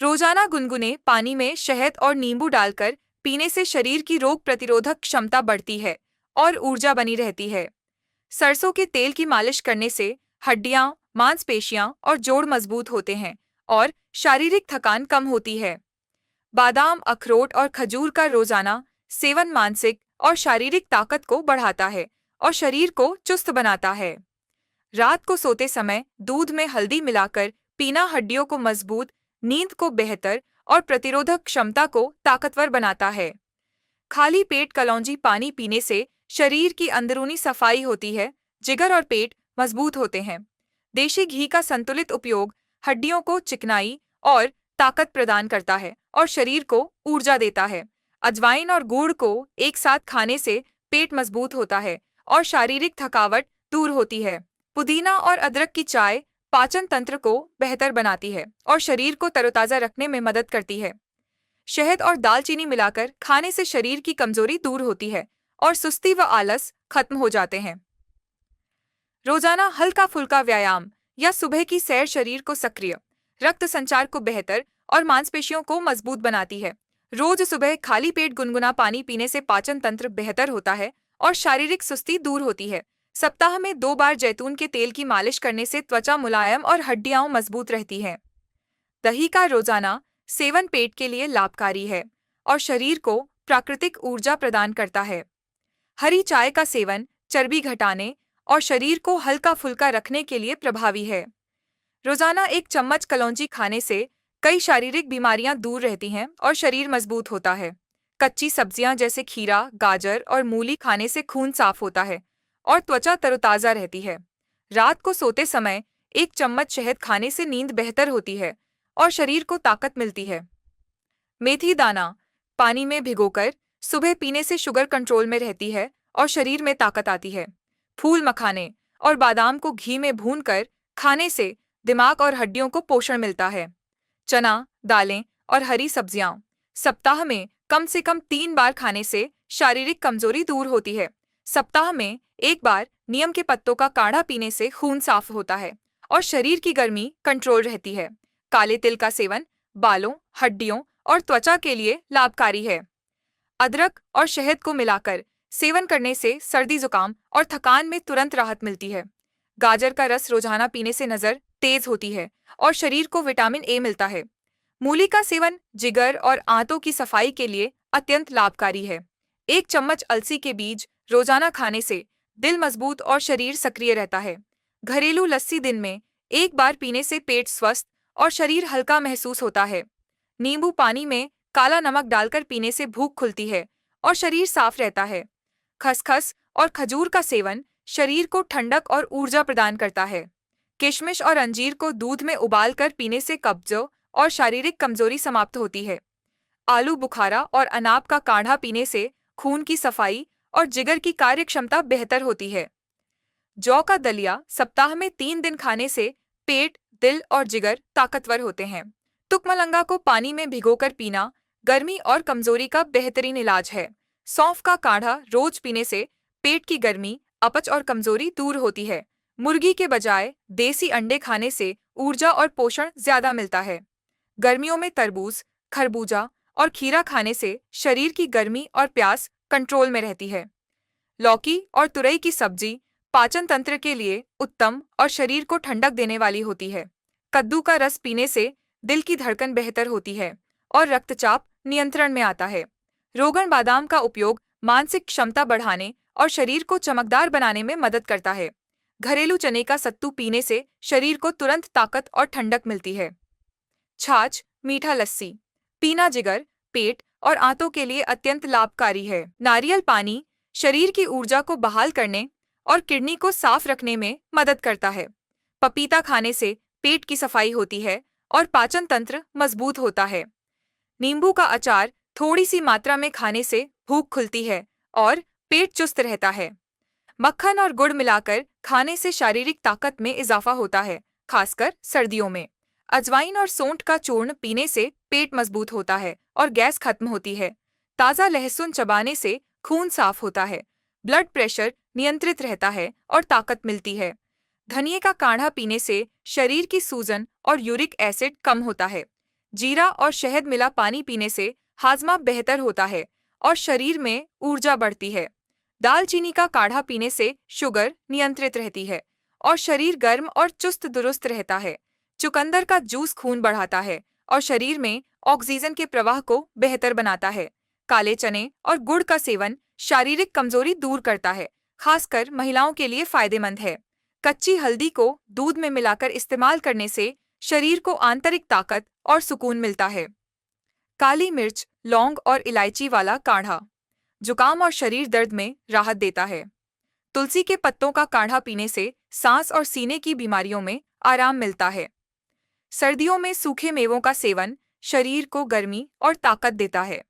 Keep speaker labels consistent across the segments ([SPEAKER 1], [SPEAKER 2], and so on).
[SPEAKER 1] रोजाना गुनगुने पानी में शहद और नींबू डालकर पीने से शरीर की रोग प्रतिरोधक क्षमता बढ़ती है और ऊर्जा बनी रहती है। सरसों के तेल की मालिश करने से हड्डियां, मांसपेशियां और जोड़ मजबूत होते हैं और शारीरिक थकान कम होती है। बादाम, अखरोट और खजूर का रोजाना सेवन मानसिक और शारीरिक ताकत को बढ़ाता है और शरीर को चुस्त बनाता है। रात को सोते समय दूध में हल्दी मिलाकर पीना हड्डियों को मजबूत, नींद को बेहतर और प्रतिरोधक क्षमता को ताकतवर बनाता है। खाली पेट कलौंजी पानी पीने से शरीर की अंदरूनी सफाई होती है, जिगर और पेट मजबूत होते हैं। देशी घी का संतुलित उपयोग हड्डियों को चिकनाई और ताकत प्रदान करता है और शरीर को ऊर्जा देता है। अजवाइन और गुड़ को एक साथ खाने से पेट मजबूत होता है और शारीरिक थकावट दूर होती है। पुदीना और अदरक की चाय पाचन तंत्र को बेहतर बनाती है और शरीर को तरोताजा रखने में मदद करती है। शहद और दालचीनी मिलाकर खाने से शरीर की कमजोरी दूर होती है और सुस्ती व आलस खत्म हो जाते हैं। रोजाना हल्का फुल्का व्यायाम या सुबह की सैर शरीर को सक्रिय, रक्त संचार को बेहतर और मांसपेशियों को मजबूत बनाती है। रोज सुबह खाली पेट गुनगुना पानी पीने से पाचन तंत्र बेहतर होता है और शारीरिक सुस्ती दूर होती है। सप्ताह में 2 बार जैतून के तेल की मालिश करने से त्वचा मुलायम और हड्डियां मजबूत रहती हैं। दही का रोजाना सेवन पेट के लिए लाभकारी है और शरीर को प्राकृतिक ऊर्जा प्रदान करता है। हरी चाय का सेवन चर्बी घटाने और शरीर को हल्का फुल्का रखने के लिए प्रभावी है। रोजाना 1 चम्मच कलौंजी खाने से कई शारीरिक बीमारियां दूर रहती हैं और शरीर मजबूत होता है। कच्ची सब्जियां जैसे खीरा, गाजर और मूली खाने से खून साफ होता है और त्वचा तरोताजा रहती है। रात को सोते समय 1 चम्मच शहद खाने से नींद बेहतर होती है और शरीर को ताकत मिलती है। मेथी दाना पानी में भिगोकर सुबह पीने से शुगर कंट्रोल में रहती है और शरीर में ताकत आती है। फूल मखाने और बादाम को घी में भूनकर खाने से दिमाग और हड्डियों को पोषण मिलता है। चना, दालें और हरी सब्जियां सप्ताह में कम से कम 3 बार खाने से शारीरिक कमजोरी दूर होती है। सप्ताह में 1 बार नीम के पत्तों का काढ़ा पीने से खून साफ होता है और शरीर की गर्मी कंट्रोल रहती है। काले तिल का सेवन बालों, हड्डियों और त्वचा के लिए लाभकारी है। अदरक और शहद को मिलाकर सेवन करने से सर्दी जुकाम और थकान में तुरंत राहत मिलती है। गाजर का रस रोजाना पीने से नजर तेज होती है और शरीर को विटामिन ए मिलता है। मूली का सेवन जिगर और आंतों की सफाई के लिए अत्यंत लाभकारी है। 1 चम्मच अलसी के बीज रोजाना खाने से दिल मजबूत और शरीर सक्रिय रहता है। घरेलू लस्सी दिन में 1 बार पीने से पेट स्वस्थ और शरीर हल्का महसूस होता है। नींबू पानी में काला नमक डालकर पीने से भूख खुलती है और शरीर साफ रहता है। खसखस और खजूर का सेवन शरीर को ठंडक और ऊर्जा प्रदान करता है। किशमिश और अंजीर को दूध में उबालकर पीने से कब्ज और शारीरिक कमजोरी समाप्त होती है। आलू बुखारा और अनाब का काढ़ा पीने से खून की सफाई और जिगर की कार्यक्षमता बेहतर होती है। जौ का दलिया सप्ताह में 3 दिन खाने से पेट, दिल और जिगर ताकतवर होते हैं। तुकमलंगा को पानी में भिगोकर पीना गर्मी और कमजोरी का बेहतरीन इलाज है। सौंफ का काढ़ा रोज पीने से पेट की गर्मी, अपच और कमजोरी दूर होती है। मुर्गी के बजाय देसी अंडे खाने से ऊर्जा और पोषण ज्यादा मिलता है। गर्मियों में तरबूज, खरबूजा और खीरा खाने से शरीर की गर्मी और प्यास कंट्रोल में रहती है। लौकी और तुरई की सब्जी पाचन तंत्र के लिए उत्तम और शरीर को ठंडक देने वाली होती है। कद्दू का रस पीने से दिल की धड़कन बेहतर होती है और रक्तचाप नियंत्रण में आता है। रोगन बादाम का उपयोग मानसिक क्षमता बढ़ाने और शरीर को चमकदार बनाने में मदद करता है। घरेलू चने का सत्तू पीने से शरीर को तुरंत ताकत और ठंडक मिलती है। छाछ, मीठा लस्सी पीना जिगर, पेट और आंतों के लिए अत्यंत लाभकारी है। नारियल पानी शरीर की ऊर्जा को बहाल करने और किडनी को साफ रखने में मदद करता है। पपीता खाने से पेट की सफाई होती है और पाचन तंत्र मजबूत होता है। नींबू का अचार थोड़ी सी मात्रा में खाने से भूख खुलती है और पेट चुस्त रहता है। मक्खन और गुड़ मिलाकर खाने से शारीरिक ताकत में इजाफा होता है, खासकर सर्दियों में। अजवाइन और सौंठ का चूर्ण पीने से पेट मजबूत होता है और गैस खत्म होती है। ताज़ा लहसुन चबाने से खून साफ होता है, ब्लड प्रेशर नियंत्रित रहता है और ताकत मिलती है। धनिए का काढ़ा पीने से शरीर की सूजन और यूरिक एसिड कम होता है। जीरा और शहद मिला पानी पीने से हाजमा बेहतर होता है और शरीर में ऊर्जा बढ़ती है। दालचीनी का काढ़ा पीने से शुगर नियंत्रित रहती है और शरीर गर्म और चुस्त दुरुस्त रहता है। चुकंदर का जूस खून बढ़ाता है और शरीर में ऑक्सीजन के प्रवाह को बेहतर बनाता है। काले चने और गुड़ का सेवन शारीरिक कमजोरी दूर करता है, खासकर महिलाओं के लिए फायदेमंद है। कच्ची हल्दी को दूध में मिलाकर इस्तेमाल करने से शरीर को आंतरिक ताकत और सुकून मिलता है। काली मिर्च, लौंग और इलायची वाला काढ़ा जुकाम और शरीर दर्द में राहत देता है। तुलसी के पत्तों का काढ़ा पीने से सांस और सीने की बीमारियों में आराम मिलता है। सर्दियों में सूखे मेवों का सेवन शरीर को गर्मी और ताकत देता है।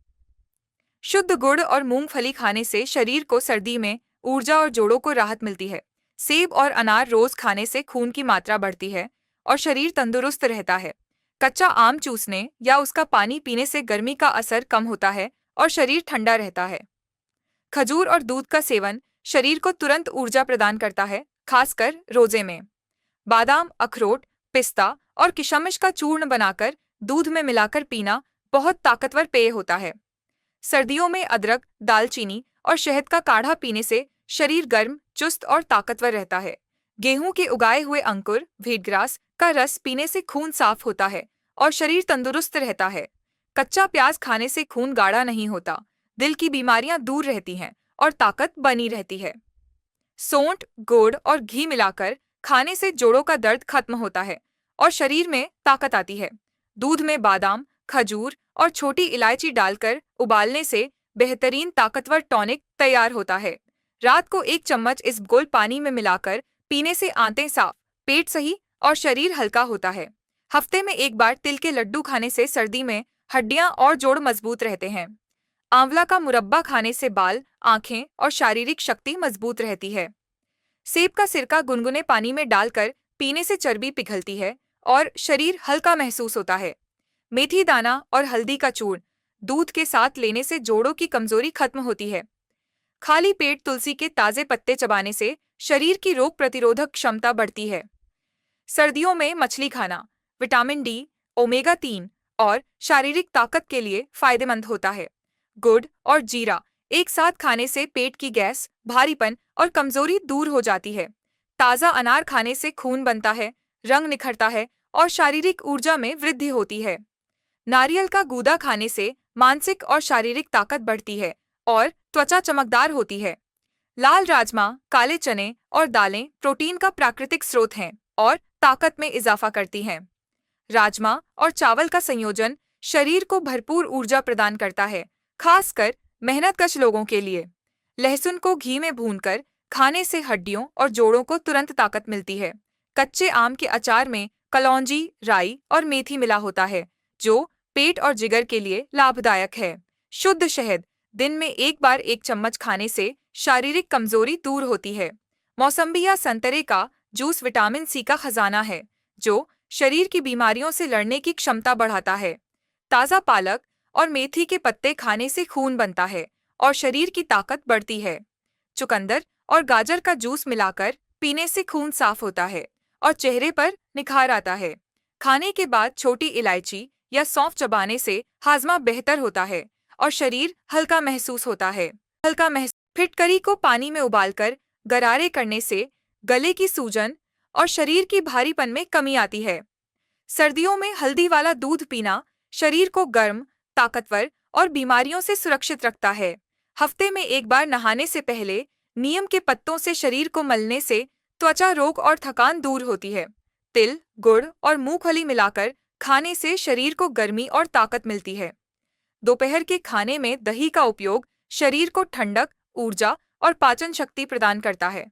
[SPEAKER 1] शुद्ध गुड़ और मूंगफली खाने से शरीर को सर्दी में ऊर्जा और जोड़ों को राहत मिलती है। सेब और अनार रोज खाने से खून की मात्रा बढ़ती है और शरीर तंदुरुस्त रहता है। कच्चा आम चूसने या उसका पानी पीने से गर्मी का असर कम होता है और शरीर ठंडा रहता है। खजूर और दूध का सेवन शरीर को तुरंत ऊर्जा प्रदान करता है, खासकर रोजे में। बादाम, अखरोट, पिस्ता और किशमिश का चूर्ण बनाकर दूध में मिलाकर पीना बहुत ताकतवर पेय होता है। सर्दियों में अदरक, दालचीनी और शहद का काढ़ा पीने से शरीर गर्म, चुस्त और ताकतवर रहता है। गेहूं के उगाए हुए अंकुर, व्हीटग्रास का रस पीने से खून साफ होता है और शरीर तंदुरुस्त रहता है। कच्चा प्याज खाने से खून गाढ़ा नहीं होता, दिल की बीमारियां दूर रहती हैं और ताकत बनी रहती है। सोंठ, गुड़ और घी मिलाकर खाने से जोड़ों का दर्द खत्म होता है और शरीर में ताकत आती है। दूध में बादाम, खजूर और छोटी इलायची डालकर उबालने से बेहतरीन ताकतवर टॉनिक तैयार होता है। रात को 1 चम्मच इसबगोल पानी में मिलाकर पीने से आंतें साफ, पेट सही और शरीर हल्का होता है। हफ्ते में 1 बार तिल के लड्डू खाने से सर्दी में हड्डियां और जोड़ मजबूत रहते हैं। आंवला का मुरब्बा खाने से बाल, आंखें और शारीरिक शक्ति मजबूत रहती है। सेब का सिरका गुनगुने पानी में डालकर पीने से चर्बी पिघलती है और शरीर हल्का महसूस होता है। मेथी दाना और हल्दी का चूर्ण दूध के साथ लेने से जोड़ों की कमजोरी खत्म होती है। खाली पेट तुलसी के ताजे पत्ते चबाने से शरीर की रोग प्रतिरोधक क्षमता बढ़ती है। सर्दियों में मछली खाना विटामिन डी, ओमेगा 3 और शारीरिक ताकत के लिए फायदेमंद होता है। गुड़ और जीरा एक साथ खाने से पेट की गैस, भारीपन और कमजोरी दूर हो जाती है। ताज़ा अनार खाने से खून बनता है, रंग निखरता है और शारीरिक ऊर्जा में वृद्धि होती है। नारियल का गूदा खाने से मानसिक और शारीरिक ताकत बढ़ती है और त्वचा चमकदार होती है। लाल राजमा, काले चने और दालें प्रोटीन का प्राकृतिक स्रोत हैं और ताकत में इजाफा करती हैं। राजमा और चावल का संयोजन शरीर को भरपूर ऊर्जा प्रदान करता है, खासकर मेहनतकश लोगों के लिए। लहसुन को घी में भूनकर खाने से हड्डियों और जोड़ों को तुरंत ताकत मिलती है। कच्चे आम के अचार में कलौंजी, राई और मेथी मिला होता है, जो पेट और जिगर के लिए लाभदायक है। शुद्ध शहद दिन में 1 बार 1 चम्मच खाने से शारीरिक कमजोरी दूर होती है। मौसम्बी या संतरे का जूस विटामिन सी का खजाना है, जो शरीर की बीमारियों से लड़ने की क्षमता बढ़ाता है। ताज़ा पालक और मेथी के पत्ते खाने से खून बनता है और शरीर की ताकत बढ़ती है। चुकंदर और गाजर का जूस मिलाकर पीने से खून साफ होता है और चेहरे पर निखार आता है। खाने के बाद छोटी इलायची या सौंफ चबाने से हाजमा बेहतर होता है और शरीर हल्का महसूस होता है। फिटकरी को पानी में उबालकर गरारे करने से गले की सूजन और शरीर की भारीपन में कमी आती है। सर्दियों में हल्दी वाला दूध पीना शरीर को गर्म, ताकतवर और बीमारियों से सुरक्षित रखता है। हफ्ते में 1 बार नहाने से पहले नीम के पत्तों से शरीर को मलने से त्वचा रोग और थकान दूर होती है। तिल, गुड़ और मूंगफली मिलाकर खाने से शरीर को गर्मी और ताकत मिलती है। दोपहर के खाने में दही का उपयोग शरीर को ठंडक, ऊर्जा और पाचन शक्ति प्रदान करता है।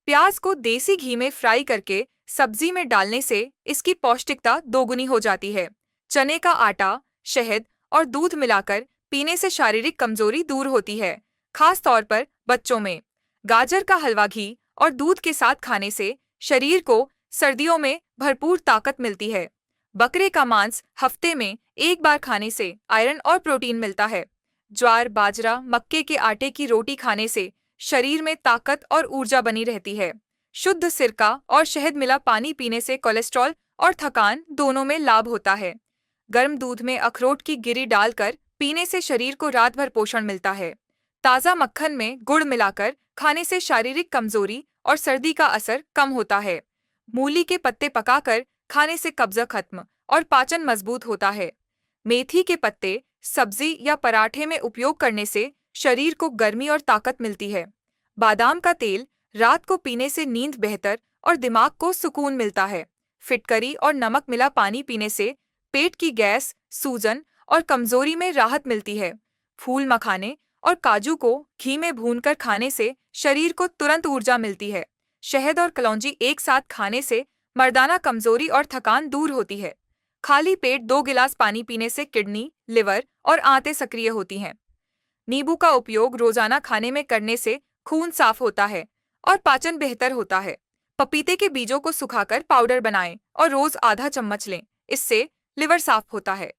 [SPEAKER 1] प्याज को देसी घी में फ्राई करके सब्जी में डालने से इसकी पौष्टिकता दोगुनी हो जाती है। चने का आटा, शहद और दूध मिलाकर पीने से शारीरिक कमजोरी दूर होती है, खास तौर पर बच्चों में। गाजर का हलवा घी और दूध के साथ खाने से शरीर को सर्दियों में भरपूर ताकत मिलती है। बकरे का मांस हफ्ते में 1 बार खाने से आयरन और प्रोटीन मिलता है। ज्वार, बाजरा, मक्के के आटे की रोटी खाने से शरीर में ताकत और ऊर्जा बनी रहती है। शुद्ध सिरका और शहद मिला पानी पीने से कोलेस्ट्रॉल और थकान दोनों में लाभ होता है। गर्म दूध में अखरोट की गिरी डालकर पीने से शरीर को रात भर पोषण मिलता है। ताज़ा मक्खन में गुड़ मिलाकर खाने से शारीरिक कमजोरी और सर्दी का असर कम होता है। मूली के पत्ते पकाकर खाने से कब्ज खत्म और पाचन मजबूत होता है। मेथी के पत्ते सब्जी या पराठे में उपयोग करने से शरीर को गर्मी और ताकत मिलती है। बादाम का तेल रात को पीने से नींद बेहतर और दिमाग को सुकून मिलता है। फिटकरी और नमक मिला पानी पीने से पेट की गैस, सूजन और कमजोरी में राहत मिलती है। फूल मखाने और काजू को घी में भूनकर खाने से शरीर को तुरंत ऊर्जा मिलती है। शहद और कलौंजी एक साथ खाने से मर्दाना कमजोरी और थकान दूर होती है। खाली पेट 2 गिलास पानी पीने से किडनी, लिवर और आंतें सक्रिय होती हैं। नींबू का उपयोग रोजाना खाने में करने से खून साफ होता है और पाचन बेहतर होता है। पपीते के बीजों को सुखाकर पाउडर बनाएं और रोज आधा चम्मच लें, इससे लिवर साफ होता है।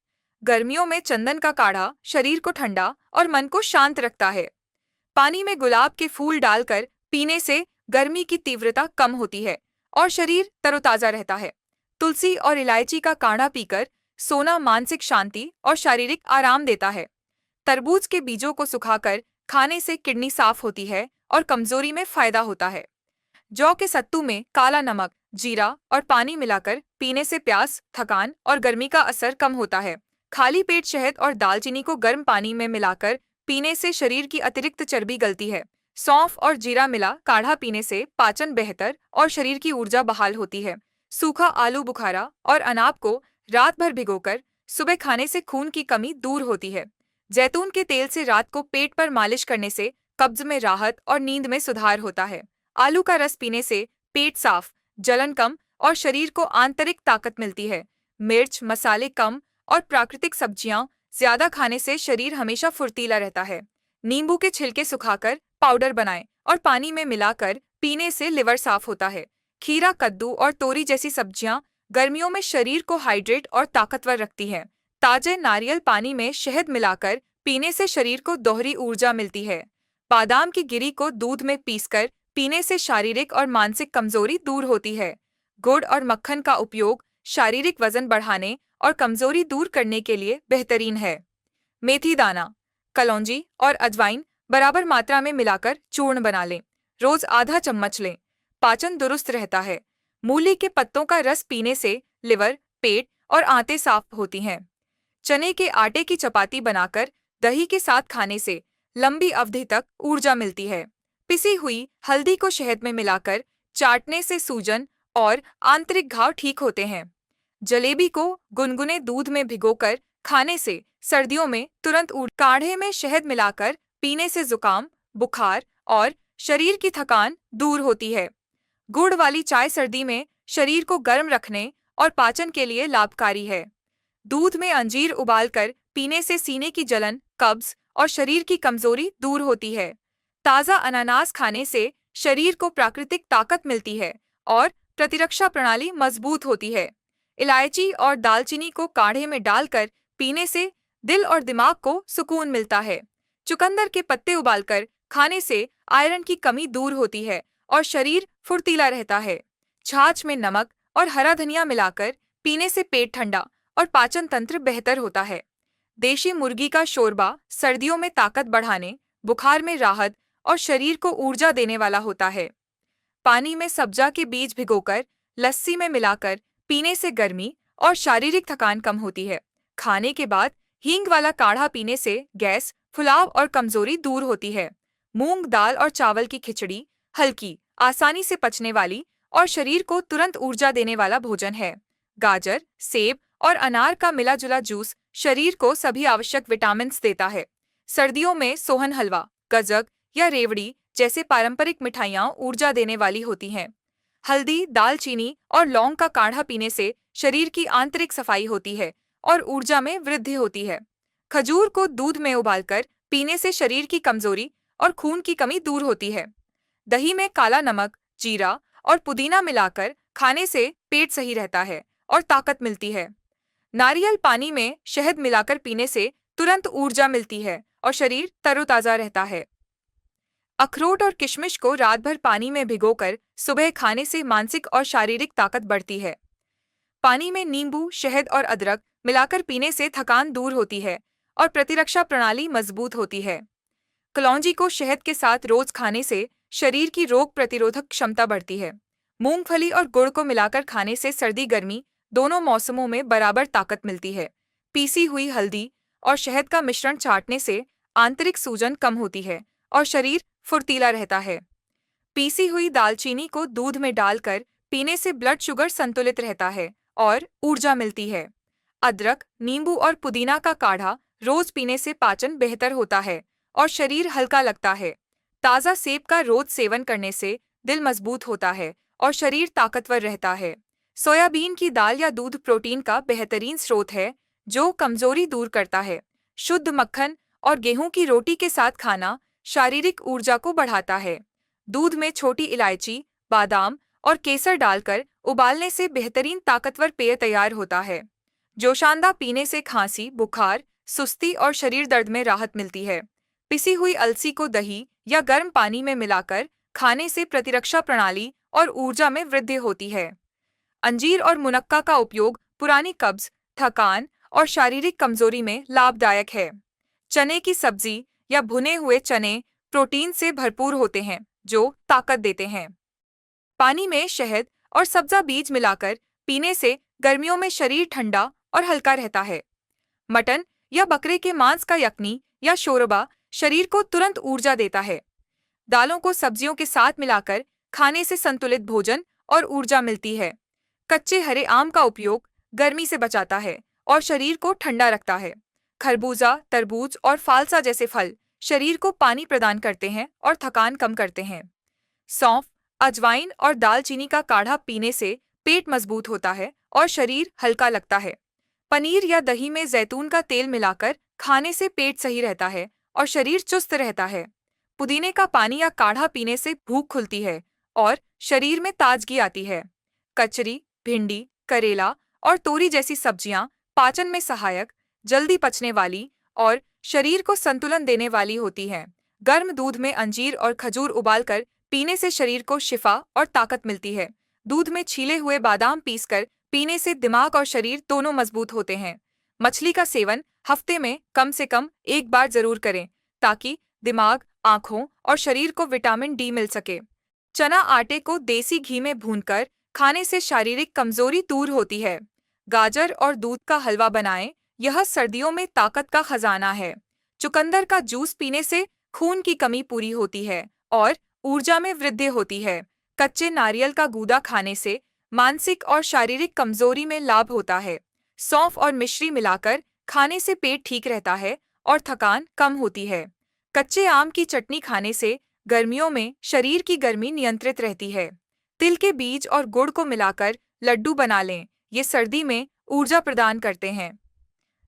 [SPEAKER 1] गर्मियों में चंदन का काढ़ा शरीर को ठंडा और मन को शांत रखता है। पानी में गुलाब के फूल डालकर पीने से गर्मी की तीव्रता कम होती है और शरीर तरोताजा रहता है। तुलसी और इलायची का काढ़ा पीकर सोना मानसिक शांति और शारीरिक आराम देता है। तरबूज के बीजों को सुखाकर खाने से किडनी साफ होती है और कमजोरी में फायदा होता है। जौ के सत्तू में काला नमक, जीरा और पानी मिलाकर पीने से प्यास, थकान और गर्मी का असर कम होता है। खाली पेट शहद और दालचीनी को गर्म पानी में मिलाकर पीने से शरीर की अतिरिक्त चर्बी गलती है। सौंफ और जीरा मिला काढ़ा पीने से पाचन बेहतर और शरीर की ऊर्जा बहाल होती है। सूखा आलू बुखारा और अनाब को रात भर भिगोकर सुबह खाने से खून की कमी दूर होती है। जैतून के तेल से रात को पेट पर मालिश करने से कब्ज में राहत और नींद में सुधार होता है। आलू का रस पीने से पेट साफ, जलन कम और शरीर को आंतरिक ताकत मिलती है। मिर्च मसाले कम और प्राकृतिक सब्जियां ज्यादा खाने से शरीर हमेशा फुर्तीला रहता है। नींबू के छिलके सुखाकर पाउडर बनाएं और पानी में मिलाकर पीने से लिवर साफ होता है। खीरा, कद्दू और तोरी जैसी सब्जियां गर्मियों में शरीर को हाइड्रेट और ताकतवर रखती हैं। ताजे नारियल पानी में शहद मिलाकर पीने से शरीर को दोहरी ऊर्जा मिलती है। बादाम की गिरी को दूध में पीसकर पीने से शारीरिक और मानसिक कमजोरी दूर होती है। गुड़ और मक्खन का उपयोग शारीरिक वजन बढ़ाने और कमजोरी दूर करने के लिए बेहतरीन है। मेथी दाना, कलौंजी और अजवाइन बराबर मात्रा में मिलाकर चूर्ण बना लें। रोज आधा चम्मच लें। पाचन दुरुस्त रहता है। मूली के पत्तों का रस पीने से लिवर, पेट और आंतें साफ होती हैं। चने के आटे की चपाती बनाकर दही के साथ खाने से लंबी अवधि तक ऊर्जा मिलती है। पिसी हुई हल्दी को शहद में मिलाकर चाटने से सूजन और आंतरिक घाव ठीक होते हैं। जलेबी को गुनगुने दूध में भिगोकर खाने से सर्दियों में तुरंत काढ़े में शहद मिलाकर पीने से जुकाम, बुखार और शरीर की थकान दूर होती है। गुड़ वाली चाय सर्दी में शरीर को गर्म रखने और पाचन के लिए लाभकारी है। दूध में अंजीर उबालकर पीने से सीने की जलन, कब्ज और शरीर की कमजोरी दूर होती है। ताज़ा अनानास खाने से शरीर को प्राकृतिक ताकत मिलती है और प्रतिरक्षा प्रणाली मजबूत होती है। इलायची और दालचीनी को काढ़े में डालकर पीने से दिल और दिमाग को सुकून मिलता है। चुकंदर के पत्ते उबालकर खाने से आयरन की कमी दूर होती है और शरीर फुर्तीला रहता है। छाछ में नमक और हरा धनिया मिलाकर पीने से पेट ठंडा और पाचन तंत्र बेहतर होता है। देशी मुर्गी का शोरबा सर्दियों में ताकत बढ़ाने, बुखार में राहत और शरीर को ऊर्जा देने वाला होता है। पानी में सब्जा के बीज भिगोकर लस्सी में मिलाकर पीने से गर्मी और शारीरिक थकान कम होती है। खाने के बाद हींग वाला काढ़ा पीने से गैस, फुलाव और कमजोरी दूर होती है। मूंग दाल और चावल की खिचड़ी हल्की, आसानी से पचने वाली और शरीर को तुरंत ऊर्जा देने वाला भोजन है। गाजर, सेब और अनार का मिला जुला जूस शरीर को सभी आवश्यक विटामिन देता है। सर्दियों में सोहन हलवा, गजक या रेवड़ी जैसे पारंपरिक मिठाइयाँ ऊर्जा देने वाली होती हैं। हल्दी, दालचीनी और लौंग का काढ़ा पीने से शरीर की आंतरिक सफाई होती है और ऊर्जा में वृद्धि होती है। खजूर को दूध में उबालकर पीने से शरीर की कमजोरी और खून की कमी दूर होती है। दही में काला नमक, जीरा और पुदीना मिलाकर खाने से पेट सही रहता है और ताकत मिलती है। नारियल पानी में शहद मिलाकर पीने से तुरंत ऊर्जा मिलती है और शरीर तरोताजा रहता है। अखरोट और किशमिश को रात भर पानी में भिगोकर सुबह खाने से मानसिक और शारीरिक ताकत बढ़ती है। पानी में नींबू, शहद और अदरक मिलाकर पीने से थकान दूर होती है और प्रतिरक्षा प्रणाली मजबूत होती है। कलौंजी को शहद के साथ रोज खाने से शरीर की रोग प्रतिरोधक क्षमता बढ़ती है। मूंगफली और गुड़ को मिलाकर खाने से सर्दी गर्मी दोनों मौसमों में बराबर ताकत मिलती है। पीसी हुई हल्दी और शहद का मिश्रण चाटने से आंतरिक सूजन कम होती है और शरीर फुर्तीला रहता है। पीसी हुई दालचीनी को दूध में डालकर पीने से ब्लड शुगर संतुलित रहता है और ऊर्जा मिलती है। अदरक, नींबू और पुदीना का काढ़ा रोज पीने से पाचन बेहतर होता है और शरीर हल्का लगता है। ताज़ा सेब का रोज सेवन करने से दिल मजबूत होता है और शरीर ताकतवर रहता है। सोयाबीन की दाल या दूध प्रोटीन का बेहतरीन स्रोत है जो कमजोरी दूर करता है। शुद्ध मक्खन और गेहूं की रोटी के साथ खाना शारीरिक ऊर्जा को बढ़ाता है। दूध में छोटी इलायची, बादाम और केसर डालकर उबालने से बेहतरीन ताकतवर पेय तैयार होता है। जोशांदा पीने से खांसी, बुखार, सुस्ती और शरीर दर्द में राहत मिलती है। पिसी हुई अलसी को दही या गर्म पानी में मिलाकर खाने से प्रतिरक्षा प्रणाली और ऊर्जा में वृद्धि होती है। अंजीर और मुनक्का का उपयोग पुरानी कब्ज, थकान और शारीरिक कमजोरी में लाभदायक है। चने की सब्जी या भुने हुए चने प्रोटीन से भरपूर होते हैं जो ताकत देते हैं। पानी में शहद और सब्जा बीज मिलाकर पीने से गर्मियों में शरीर ठंडा और हल्का रहता है। मटन या बकरे के मांस का यखनी या शोरबा शरीर को तुरंत ऊर्जा देता है। दालों को सब्जियों के साथ मिलाकर खाने से संतुलित भोजन और ऊर्जा मिलती है। कच्चे हरे आम का उपयोग गर्मी से बचाता है और शरीर को ठंडा रखता है। खरबूजा, तरबूज और फालसा जैसे फल शरीर को पानी प्रदान करते हैं और थकान कम करते हैं। सौंफ, अजवाइन और दालचीनी का काढ़ा पीने से पेट मजबूत होता है और शरीर हल्का लगता है। पनीर या दही में जैतून का तेल मिलाकर खाने से पेट सही रहता है और शरीर चुस्त रहता है। पुदीने का पानी या काढ़ा पीने से भूख खुलती है और शरीर में ताजगी आती है। कचरी, भिंडी, करेला और तोरी जैसी सब्जियां पाचन में सहायक, जल्दी पचने वाली और शरीर को संतुलन देने वाली होती हैं। गर्म दूध में अंजीर और खजूर उबालकर पीने से शरीर को शिफा और ताकत मिलती है। दूध में छीले हुए बादाम पीसकर पीने से दिमाग और शरीर दोनों मजबूत होते हैं। मछली का सेवन हफ्ते में कम से कम एक बार जरूर करें ताकि दिमाग, आंखों और शरीर को विटामिन डी मिल सके। चना आटे को देसी घी में भूनकर खाने से शारीरिक कमजोरी दूर होती है। गाजर और दूध का हलवा बनाएं, यह सर्दियों में ताकत का खजाना है। चुकंदर का जूस पीने से खून की कमी पूरी होती है और ऊर्जा में वृद्धि होती है। कच्चे नारियल का गूदा खाने से मानसिक और शारीरिक कमजोरी में लाभ होता है। सौंफ और मिश्री मिलाकर खाने से पेट ठीक रहता है और थकान कम होती है। कच्चे आम की चटनी खाने से गर्मियों में शरीर की गर्मी नियंत्रित रहती है। तिल के बीज और गुड़ को मिलाकर लड्डू बना लें, ये सर्दी में ऊर्जा प्रदान करते हैं।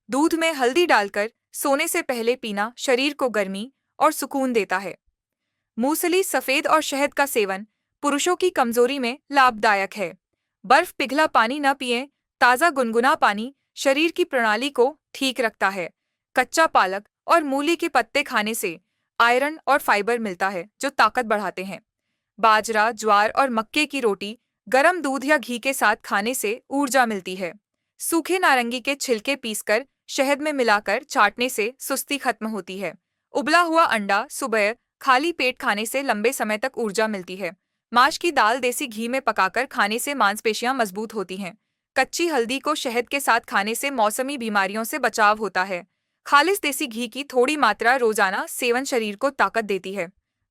[SPEAKER 1] दूध में हल्दी डालकर सोने से पहले पीना शरीर को गर्मी और सुकून देता है। मूसली, सफेद और शहद का सेवन पुरुषों की कमजोरी में लाभदायक है। बर्फ पिघला पानी न पिएं, ताज़ा गुनगुना पानी शरीर की प्रणाली को ठीक रखता है। कच्चा पालक और मूली के पत्ते खाने से आयरन और फाइबर मिलता है जो ताकत बढ़ाते हैं। बाजरा, ज्वार और मक्के की रोटी गर्म दूध या घी के साथ खाने से ऊर्जा मिलती है। सूखे नारंगी के छिलके पीसकर शहद में मिलाकर चाटने से सुस्ती खत्म होती है। उबला हुआ अंडा सुबह खाली पेट खाने से लंबे समय तक ऊर्जा मिलती है। माश की दाल देसी घी में पकाकर खाने से मांसपेशियां मजबूत होती हैं। कच्ची हल्दी को शहद के साथ खाने से मौसमी बीमारियों से बचाव होता है। खालिस देसी घी की थोड़ी मात्रा रोजाना सेवन शरीर को ताकत देती है।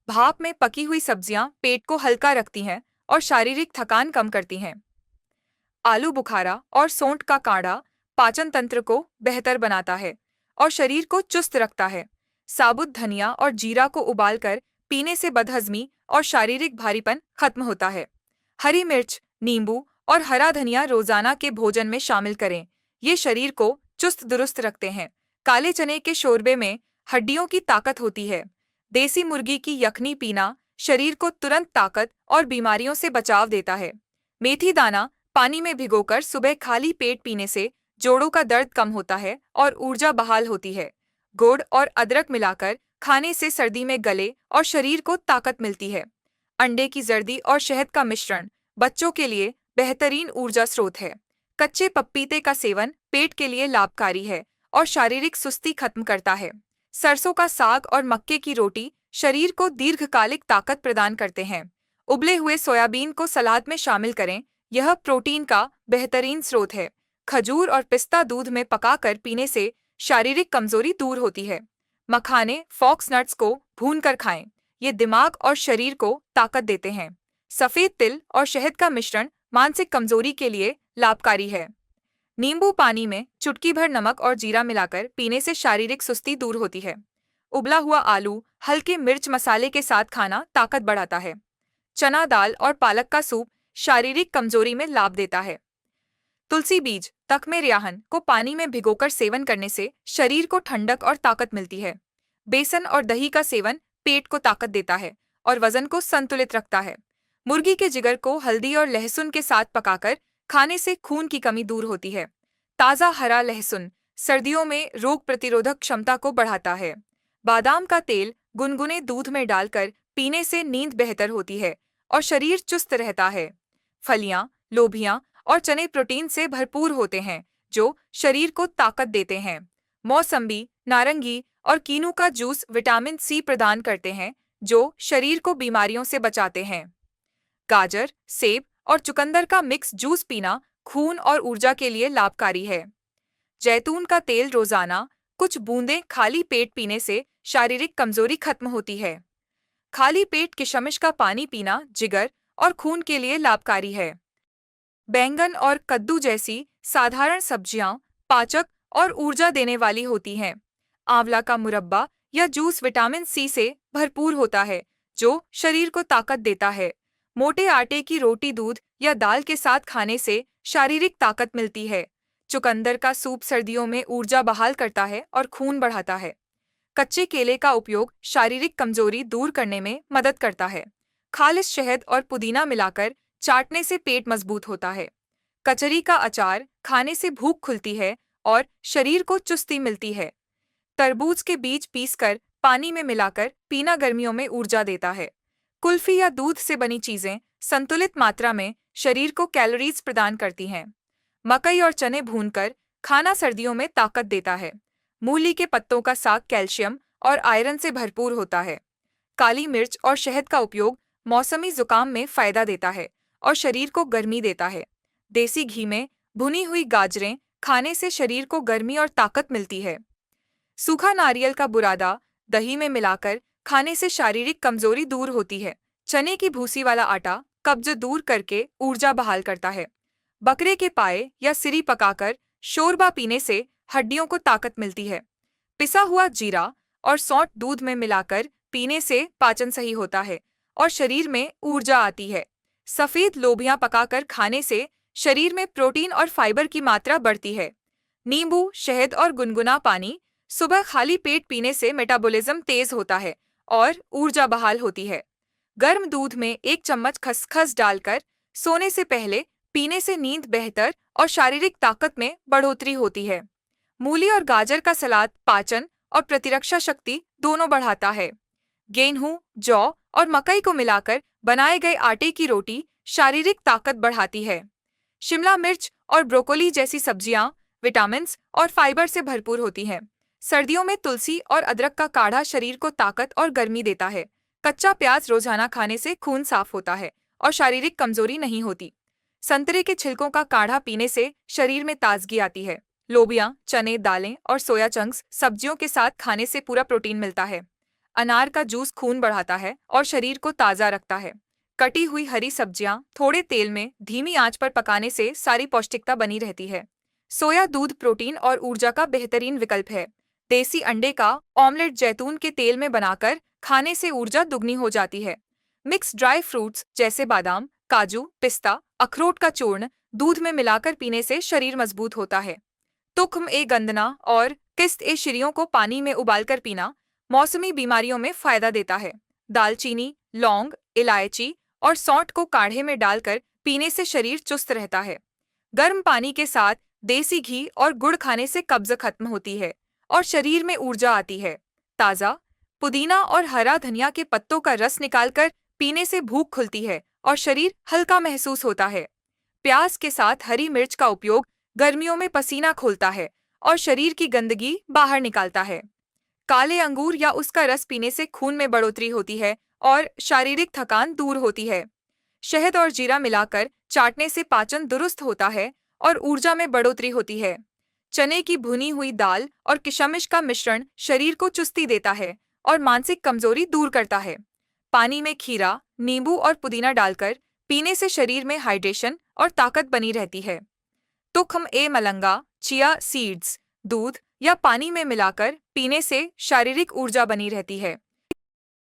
[SPEAKER 1] भाप में पकी हुई सब्जियां पेट को हल्का रखती हैं और शारीरिक थकान कम करती हैं। आलू बुखारा और सोंठ का काढ़ा पाचन तंत्र को बेहतर बनाता है और शरीर को चुस्त रखता है। साबुत धनिया और जीरा को उबालकर पीने से बदहजमी और शारीरिक भारीपन खत्म होता है। हरी मिर्च, नींबू और हरा धनिया रोजाना के भोजन में शामिल करें, ये शरीर को चुस्त दुरुस्त रखते हैं। काले चने के शोरबे में हड्डियों की ताकत होती है। देसी मुर्गी की यखनी पीना शरीर को तुरंत ताकत और बीमारियों से बचाव देता है। मेथी दाना पानी में भिगोकर सुबह खाली पेट पीने से जोड़ों का दर्द कम होता है और ऊर्जा बहाल होती है। गुड़ और अदरक मिलाकर खाने से सर्दी में गले और शरीर को ताकत मिलती है। अंडे की जर्दी और शहद का मिश्रण बच्चों के लिए बेहतरीन ऊर्जा स्रोत है। कच्चे पपीते का सेवन पेट के लिए लाभकारी है और शारीरिक सुस्ती खत्म करता है। सरसों का साग और मक्के की रोटी शरीर को दीर्घकालिक ताकत प्रदान करते हैं। उबले हुए सोयाबीन को सलाद में शामिल करें, यह प्रोटीन का बेहतरीन स्रोत है। खजूर और पिस्ता दूध में पकाकर पीने से शारीरिक कमजोरी दूर होती है। मखाने, फॉक्स नट्स को भूनकर खाएं, ये दिमाग और शरीर को ताकत देते हैं। सफेद तिल और शहद का मिश्रण मानसिक कमजोरी के लिए लाभकारी है। नींबू पानी में चुटकी भर नमक और जीरा मिलाकर पीने से शारीरिक सुस्ती दूर होती है। उबला हुआ आलू हल्के मिर्च मसाले के साथ खाना ताकत बढ़ाता है। चना दाल और पालक का सूप शारीरिक कमजोरी में लाभ देता है। तुलसी बीज तख्मे रियाहन को पानी में भिगोकर सेवन करने से शरीर को ठंडक और ताकत मिलती है। बेसन और दही का सेवन पेट को ताकत देता है और वजन को संतुलित रखता है। मुर्गी के जिगर को हल्दी और लहसुन के साथ पकाकर खाने से खून की कमी दूर होती है। ताज़ा हरा लहसुन सर्दियों में रोग प्रतिरोधक क्षमता को बढ़ाता है। बादाम का तेल गुनगुने दूध में डालकर पीने से नींद बेहतर होती है और शरीर चुस्त रहता है। फलियां, लोबियां और चने प्रोटीन से भरपूर होते हैं जो शरीर को ताकत देते हैं। मौसम्बी, नारंगी और कीनू का जूस विटामिन सी प्रदान करते हैं जो शरीर को बीमारियों से बचाते हैं। गाजर, सेब और चुकंदर का मिक्स जूस पीना खून और ऊर्जा के लिए लाभकारी है। जैतून का तेल रोजाना कुछ बूंदें खाली पेट पीने से शारीरिक कमजोरी खत्म होती है। खाली पेट किशमिश का पानी पीना जिगर और खून के लिए लाभकारी है। बैंगन और कद्दू जैसी साधारण सब्जियां पाचक और ऊर्जा देने वाली होती हैं। आंवला का मुरब्बा या जूस विटामिन सी से भरपूर होता है जो शरीर को ताकत देता है। मोटे आटे की रोटी दूध या दाल के साथ खाने से शारीरिक ताकत मिलती है। चुकंदर का सूप सर्दियों में ऊर्जा बहाल करता है और खून बढ़ाता है। कच्चे केले का उपयोग शारीरिक कमजोरी दूर करने में मदद करता है। खालिश शहद और पुदीना मिलाकर चाटने से पेट मजबूत होता है। कचरी का अचार खाने से भूख खुलती है और शरीर को चुस्ती मिलती है। तरबूज के बीज पीसकर पानी में मिलाकर पीना गर्मियों में ऊर्जा देता है। कुल्फी या दूध से बनी चीजें संतुलित मात्रा में शरीर को कैलोरीज प्रदान करती हैं। मकई और चने भूनकर खाना सर्दियों में ताकत देता है। मूली के पत्तों का साग कैल्शियम और आयरन से भरपूर होता है। काली मिर्च और शहद का उपयोग मौसमी जुकाम में फायदा देता है और शरीर को गर्मी देता है। देसी घी में भुनी हुई गाजरें खाने से शरीर को गर्मी और ताकत मिलती है। सूखा नारियल का बुरादा दही में मिलाकर खाने से शारीरिक कमजोरी दूर होती है। चने की भूसी वाला आटा कब्ज दूर करके ऊर्जा बहाल करता है। बकरे के पाए या सिरी पकाकर शोरबा पीने से हड्डियों को ताकत मिलती है। पिसा हुआ जीरा और सौंठ दूध में मिलाकर पीने से पाचन सही होता है और शरीर में ऊर्जा आती है। सफेद लोबियां पकाकर खाने से शरीर में प्रोटीन और फाइबर की मात्रा बढ़ती है। नींबू, शहद और गुनगुना पानी सुबह खाली पेट पीने से मेटाबॉलिज्म तेज होता है और ऊर्जा बहाल होती है। गर्म दूध में 1 चम्मच खसखस डालकर सोने से पहले पीने से नींद बेहतर और शारीरिक ताकत में बढ़ोतरी होती है। मूली और गाजर का सलाद पाचन और प्रतिरक्षा शक्ति दोनों बढ़ाता है। गेहूं, जौ और मकई को मिलाकर बनाए गए आटे की रोटी शारीरिक ताकत बढ़ाती है। शिमला मिर्च और ब्रोकोली जैसी सब्जियां विटामिन और फाइबर से भरपूर होती हैं। सर्दियों में तुलसी और अदरक का काढ़ा शरीर को ताकत और गर्मी देता है। कच्चा प्याज रोजाना खाने से खून साफ होता है और शारीरिक कमजोरी नहीं होती। संतरे के छिलकों का काढ़ा पीने से शरीर में ताजगी आती है। लोबियां, चने, दालें और सोया चंक्स सब्जियों के साथ खाने से पूरा प्रोटीन मिलता है। अनार का जूस खून बढ़ाता है और शरीर को ताज़ा रखता है। कटी हुई हरी सब्जियां थोड़े तेल में धीमी आंच पर पकाने से सारी पौष्टिकता बनी रहती है। सोया दूध प्रोटीन और ऊर्जा का बेहतरीन विकल्प है। देसी अंडे का ऑमलेट जैतून के तेल में बनाकर खाने से ऊर्जा दुगनी हो जाती है। मिक्स ड्राई फ्रूट्स जैसे बादाम, काजू, पिस्ता, अखरोट का चूर्ण दूध में मिलाकर पीने से शरीर मजबूत होता है। तुख्म ए गंदना और किस्त ए शिरियों को पानी में उबालकर पीना मौसमी बीमारियों में फायदा देता है। दालचीनी, लौंग, इलायची और सौंठ को काढ़े में डालकर पीने से शरीर चुस्त रहता है। गर्म पानी के साथ देसी घी और गुड़ खाने से कब्ज खत्म होती है और शरीर में ऊर्जा आती है। ताज़ा पुदीना और हरा धनिया के पत्तों का रस निकालकर पीने से भूख खुलती है और शरीर हल्का महसूस होता है। प्याज के साथ हरी मिर्च का उपयोग गर्मियों में पसीना खोलता है और शरीर की गंदगी बाहर निकालता है। काले अंगूर या उसका रस पीने से खून में बढ़ोतरी होती है और शारीरिक थकान दूर होती है। शहद और जीरा मिलाकर चाटने से पाचन दुरुस्त होता है और ऊर्जा में बढ़ोतरी होती है। चने की भुनी हुई दाल और किशमिश का मिश्रण शरीर को चुस्ती देता है और मानसिक कमजोरी दूर करता है। पानी में खीरा, नींबू और पुदीना डालकर पीने से शरीर में हाइड्रेशन और ताकत बनी रहती है। तुख्म ए मलंगा, चिया सीड्स, दूध या पानी में मिलाकर पीने से शारीरिक ऊर्जा बनी रहती है।